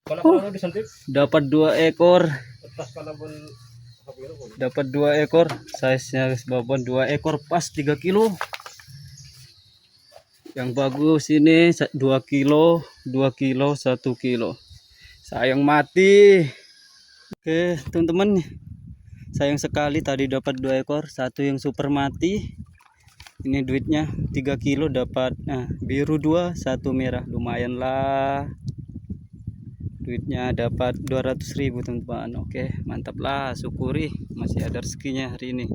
Uh, dapat 2 ekor. Dapat 2 ekor. Size-nya babon 2 ekor pas 3 kilo. Yang bagus ini 2 kilo, 2 kilo, 1 kilo. Sayang mati. Oke, teman-teman. Sayang sekali tadi dapat 2 ekor, satu yang super mati. Ini duitnya 3 kilo dapat. Nah, biru 2, satu merah. Lumayan lah. Duitnya dapat 200.000 teman-teman. Oke, mantap lah, syukuri masih ada rezekinya hari ini.